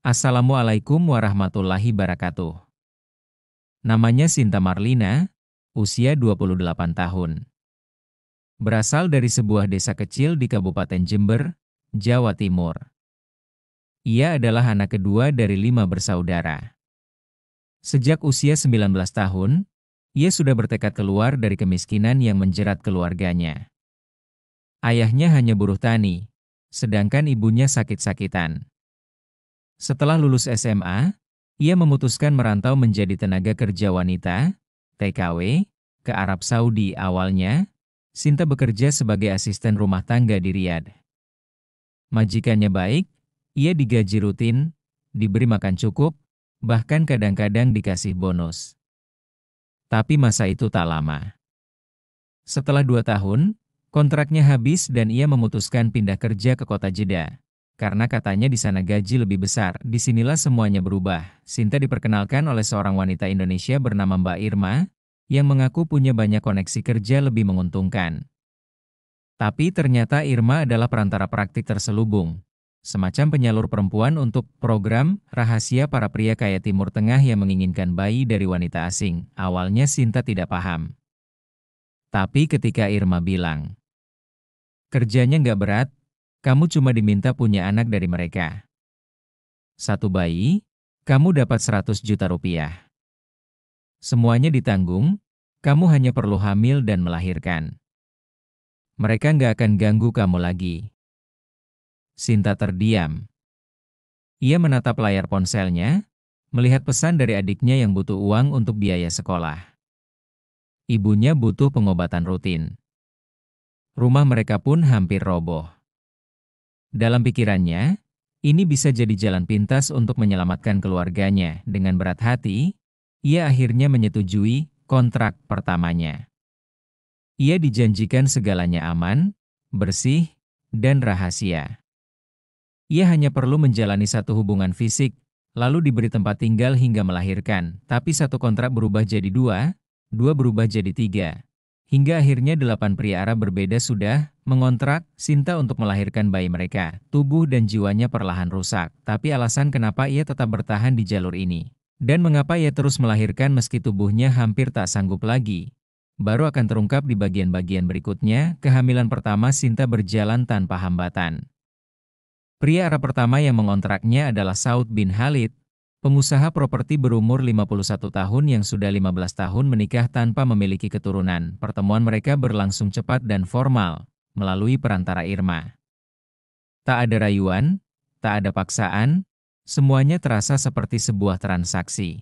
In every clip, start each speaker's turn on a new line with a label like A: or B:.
A: Assalamualaikum warahmatullahi wabarakatuh. Namanya Sinta Marlina, usia 28 tahun. Berasal dari sebuah desa kecil di Kabupaten Jember, Jawa Timur. Ia adalah anak kedua dari 5 bersaudara. Sejak usia 19 tahun, ia sudah bertekad keluar dari kemiskinan yang menjerat keluarganya. Ayahnya hanya buruh tani, sedangkan ibunya sakit-sakitan. Setelah lulus SMA, ia memutuskan merantau menjadi tenaga kerja wanita, TKW, ke Arab Saudi awalnya. Sinta bekerja sebagai asisten rumah tangga di Riyadh. Majikannya baik, ia digaji rutin, diberi makan cukup, bahkan kadang-kadang dikasih bonus. Tapi masa itu tak lama. Setelah 2 tahun, kontraknya habis dan ia memutuskan pindah kerja ke kota Jeddah. Karena katanya di sana gaji lebih besar. Disinilah semuanya berubah. Sinta diperkenalkan oleh seorang wanita Indonesia bernama Mbak Irma, yang mengaku punya banyak koneksi kerja lebih menguntungkan. Tapi ternyata Irma adalah perantara praktik terselubung. Semacam penyalur perempuan untuk program rahasia para pria kaya Timur Tengah yang menginginkan bayi dari wanita asing. Awalnya Sinta tidak paham. Tapi ketika Irma bilang, kerjanya nggak berat, kamu cuma diminta punya anak dari mereka. Satu bayi, kamu dapat 100 juta rupiah. Semuanya ditanggung, kamu hanya perlu hamil dan melahirkan. Mereka nggak akan ganggu kamu lagi. Sinta terdiam. Ia menatap layar ponselnya, melihat pesan dari adiknya yang butuh uang untuk biaya sekolah. Ibunya butuh pengobatan rutin. Rumah mereka pun hampir roboh. Dalam pikirannya, ini bisa jadi jalan pintas untuk menyelamatkan keluarganya. Dengan berat hati, ia akhirnya menyetujui kontrak pertamanya. Ia dijanjikan segalanya aman, bersih, dan rahasia. Ia hanya perlu menjalani satu hubungan fisik, lalu diberi tempat tinggal hingga melahirkan. Tapi satu kontrak berubah jadi 2, 2 berubah jadi 3. Hingga akhirnya 8 pria Arab berbeda sudah mengontrak Sinta untuk melahirkan bayi mereka. Tubuh dan jiwanya perlahan rusak. Tapi alasan kenapa ia tetap bertahan di jalur ini, dan mengapa ia terus melahirkan meski tubuhnya hampir tak sanggup lagi, baru akan terungkap di bagian-bagian berikutnya. Kehamilan pertama Sinta berjalan tanpa hambatan. Pria Arab pertama yang mengontraknya adalah Saud bin Khalid, pengusaha properti berumur 51 tahun yang sudah 15 tahun menikah tanpa memiliki keturunan. Pertemuan mereka berlangsung cepat dan formal, melalui perantara Irma. Tak ada rayuan, tak ada paksaan, semuanya terasa seperti sebuah transaksi.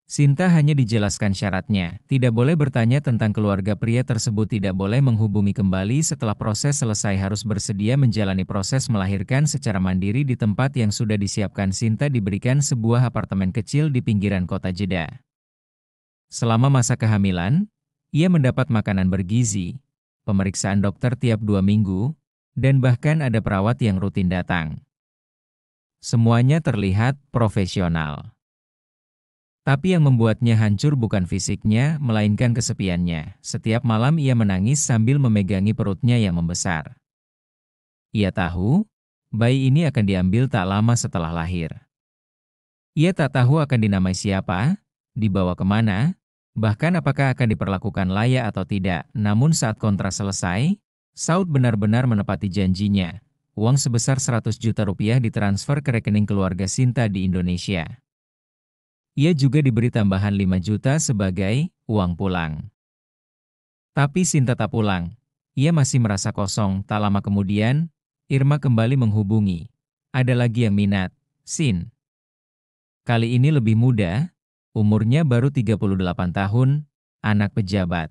A: Sinta hanya dijelaskan syaratnya, tidak boleh bertanya tentang keluarga pria tersebut, tidak boleh menghubungi kembali setelah proses selesai, harus bersedia menjalani proses melahirkan secara mandiri di tempat yang sudah disiapkan. Sinta diberikan sebuah apartemen kecil di pinggiran kota Jeddah. Selama masa kehamilan, ia mendapat makanan bergizi, pemeriksaan dokter tiap 2 minggu, dan bahkan ada perawat yang rutin datang. Semuanya terlihat profesional. Tapi yang membuatnya hancur bukan fisiknya, melainkan kesepiannya. Setiap malam ia menangis sambil memegangi perutnya yang membesar. Ia tahu, bayi ini akan diambil tak lama setelah lahir. Ia tak tahu akan dinamai siapa, dibawa kemana, bahkan apakah akan diperlakukan layak atau tidak. Namun saat kontrak selesai, Saud benar-benar menepati janjinya. Uang sebesar 100 juta rupiah ditransfer ke rekening keluarga Sinta di Indonesia. Ia juga diberi tambahan 5 juta sebagai uang pulang. Tapi Sinta tak pulang. Ia masih merasa kosong. Tak lama kemudian, Irma kembali menghubungi. Ada lagi yang minat, Sin. Kali ini lebih muda, umurnya baru 38 tahun, anak pejabat.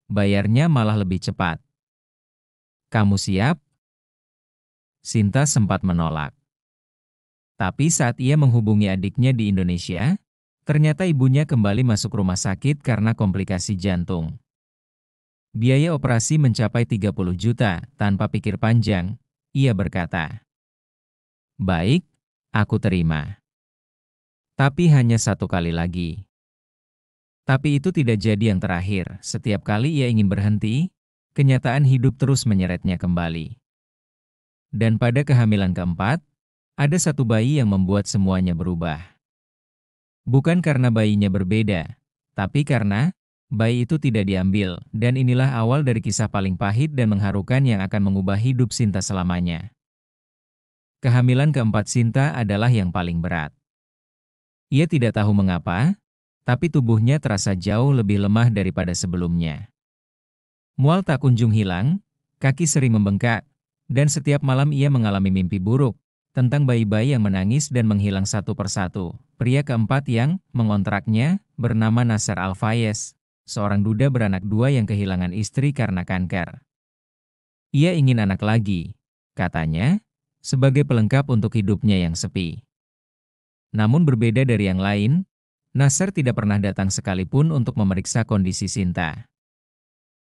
A: Bayarnya malah lebih cepat. Kamu siap? Sinta sempat menolak. Tapi saat ia menghubungi adiknya di Indonesia, ternyata ibunya kembali masuk rumah sakit karena komplikasi jantung. Biaya operasi mencapai 30 juta, tanpa pikir panjang, ia berkata, "Baik, aku terima. Tapi hanya 1 kali lagi." Tapi itu tidak jadi yang terakhir. Setiap kali ia ingin berhenti, kenyataan hidup terus menyeretnya kembali. Dan pada kehamilan keempat, Ada satu bayi yang membuat semuanya berubah. Bukan karena bayinya berbeda, tapi karena bayi itu tidak diambil, dan inilah awal dari kisah paling pahit dan mengharukan yang akan mengubah hidup Sinta selamanya. Kehamilan keempat Sinta adalah yang paling berat. Ia tidak tahu mengapa, tapi tubuhnya terasa jauh lebih lemah daripada sebelumnya. Mual tak kunjung hilang, kaki sering membengkak, dan setiap malam ia mengalami mimpi buruk tentang bayi-bayi yang menangis dan menghilang satu persatu. Pria keempat yang mengontraknya bernama Nasser Al-Fayez, seorang duda beranak dua yang kehilangan istri karena kanker. Ia ingin anak lagi, katanya, sebagai pelengkap untuk hidupnya yang sepi. Namun berbeda dari yang lain, Nasser tidak pernah datang sekalipun untuk memeriksa kondisi Sinta.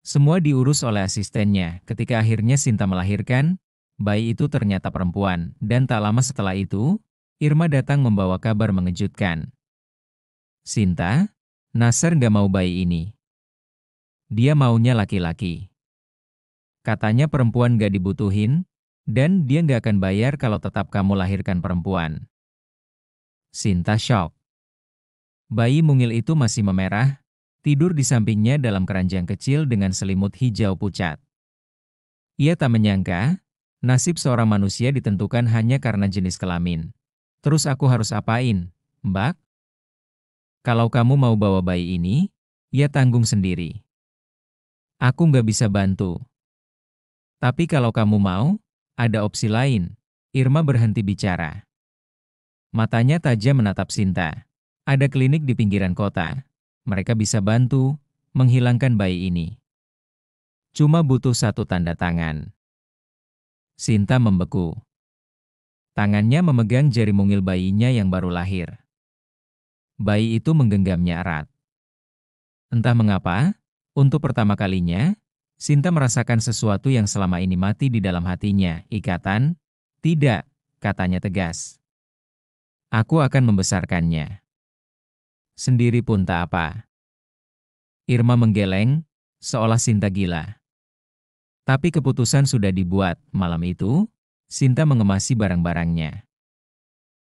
A: Semua diurus oleh asistennya. Ketika akhirnya Sinta melahirkan, bayi itu ternyata perempuan, dan tak lama setelah itu, Irma datang membawa kabar mengejutkan. Sinta, Nasser nggak mau bayi ini. Dia maunya laki-laki. Katanya perempuan nggak dibutuhin, dan dia nggak akan bayar kalau tetap kamu lahirkan perempuan. Sinta syok. Bayi mungil itu masih memerah, tidur di sampingnya dalam keranjang kecil dengan selimut hijau pucat. Ia tak menyangka, nasib seorang manusia ditentukan hanya karena jenis kelamin. Terus aku harus apain, Mbak? Kalau kamu mau bawa bayi ini, ya tanggung sendiri. Aku nggak bisa bantu. Tapi kalau kamu mau, ada opsi lain. Irma berhenti bicara. Matanya tajam menatap Sinta. Ada klinik di pinggiran kota. Mereka bisa bantu menghilangkan bayi ini. Cuma butuh satu tanda tangan. Sinta membeku. Tangannya memegang jari mungil bayinya yang baru lahir. Bayi itu menggenggamnya erat. Entah mengapa, untuk pertama kalinya, Sinta merasakan sesuatu yang selama ini mati di dalam hatinya. Ikatan? Tidak, katanya tegas. Aku akan membesarkannya. Sendiri pun tak apa. Irma menggeleng, seolah Sinta gila. Tapi keputusan sudah dibuat. Malam itu, Sinta mengemasi barang-barangnya.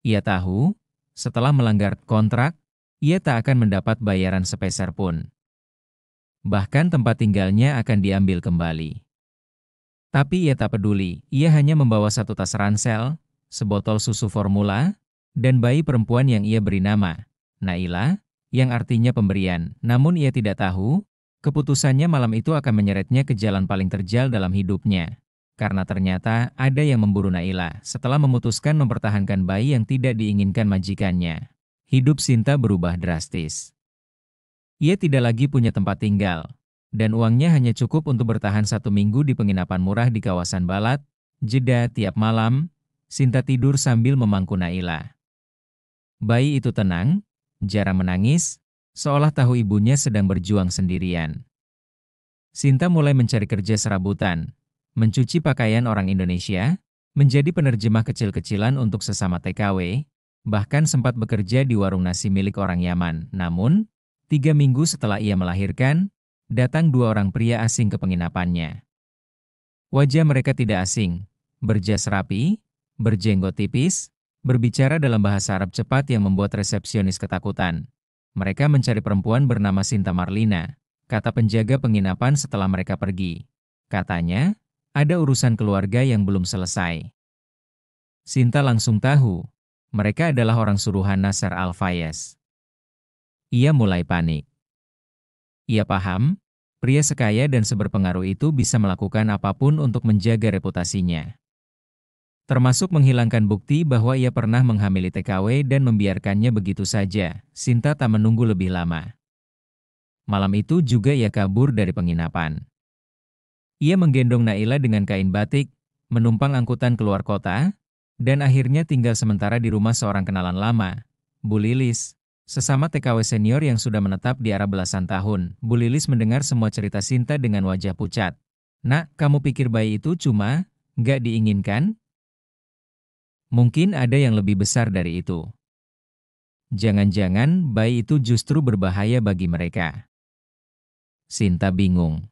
A: Ia tahu, setelah melanggar kontrak, ia tak akan mendapat bayaran sepeser pun. Bahkan tempat tinggalnya akan diambil kembali. Tapi ia tak peduli, ia hanya membawa satu tas ransel, sebotol susu formula, dan bayi perempuan yang ia beri nama Naila, yang artinya pemberian. Namun ia tidak tahu, keputusannya malam itu akan menyeretnya ke jalan paling terjal dalam hidupnya. Karena ternyata ada yang memburu Naila setelah memutuskan mempertahankan bayi yang tidak diinginkan majikannya. Hidup Sinta berubah drastis. Ia tidak lagi punya tempat tinggal, dan uangnya hanya cukup untuk bertahan 1 minggu di penginapan murah di kawasan Balat. Jeda tiap malam, Sinta tidur sambil memangku Naila. Bayi itu tenang, jarang menangis, seolah tahu ibunya sedang berjuang sendirian. Sinta mulai mencari kerja serabutan, mencuci pakaian orang Indonesia, menjadi penerjemah kecil-kecilan untuk sesama TKW, bahkan sempat bekerja di warung nasi milik orang Yaman. Namun, 3 minggu setelah ia melahirkan, datang 2 orang pria asing ke penginapannya. Wajah mereka tidak asing, berjas rapi, berjenggot tipis, berbicara dalam bahasa Arab cepat yang membuat resepsionis ketakutan. Mereka mencari perempuan bernama Sinta Marlina, kata penjaga penginapan setelah mereka pergi. Katanya, ada urusan keluarga yang belum selesai. Sinta langsung tahu, mereka adalah orang suruhan Nasser Al-Fayez. Ia mulai panik. Ia paham, pria sekaya dan seberpengaruh itu bisa melakukan apapun untuk menjaga reputasinya. Termasuk menghilangkan bukti bahwa ia pernah menghamili TKW dan membiarkannya begitu saja. Sinta tak menunggu lebih lama. Malam itu juga ia kabur dari penginapan. Ia menggendong Naila dengan kain batik, menumpang angkutan keluar kota, dan akhirnya tinggal sementara di rumah seorang kenalan lama, Bu Lilis, sesama TKW senior yang sudah menetap di Arab belasan tahun. Bu Lilis mendengar semua cerita Sinta dengan wajah pucat. Nak, kamu pikir bayi itu cuma nggak diinginkan? Mungkin ada yang lebih besar dari itu. Jangan-jangan bayi itu justru berbahaya bagi mereka. Sinta bingung.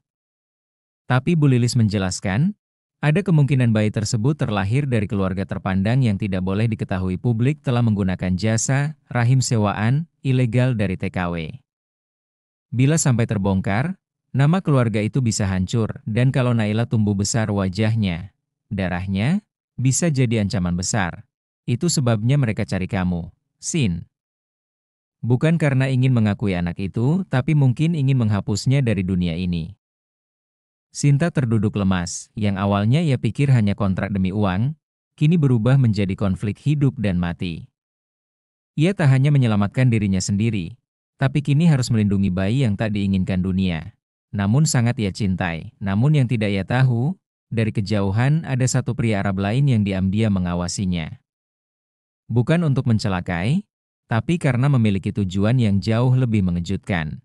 A: Tapi Bu Lilis menjelaskan, Ada kemungkinan bayi tersebut terlahir dari keluarga terpandang yang tidak boleh diketahui publik telah menggunakan jasa rahim sewaan ilegal dari TKW. Bila sampai terbongkar, nama keluarga itu bisa hancur, dan kalau Naila tumbuh besar wajahnya, darahnya, bisa jadi ancaman besar. Itu sebabnya mereka cari kamu, Sin. Bukan karena ingin mengakui anak itu, tapi mungkin ingin menghapusnya dari dunia ini. Sinta terduduk lemas, yang awalnya ia pikir hanya kontrak demi uang, kini berubah menjadi konflik hidup dan mati. Ia tak hanya menyelamatkan dirinya sendiri, tapi kini harus melindungi bayi yang tak diinginkan dunia. Namun sangat ia cintai, namun yang tidak ia tahu, dari kejauhan ada satu pria Arab lain yang diam-diam mengawasinya. Bukan untuk mencelakai, tapi karena memiliki tujuan yang jauh lebih mengejutkan.